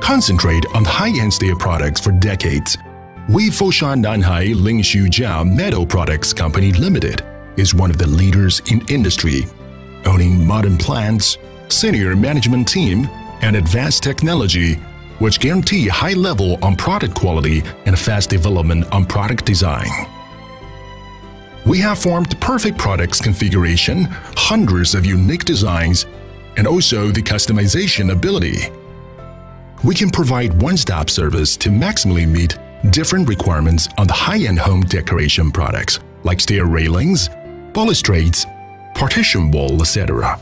concentrate on high-end stair products for decades. We Foshan Nanhai Ling Metal Products Company Limited is one of the leaders in industry, owning modern plants, senior management team, and advanced technology, which guarantee high level on product quality and fast development on product design. We have formed perfect products configuration, hundreds of unique designs, and also the customization ability. We can provide one-stop service to maximally meet different requirements on the high-end home decoration products like stair railings, balustrades, partition wall, etc.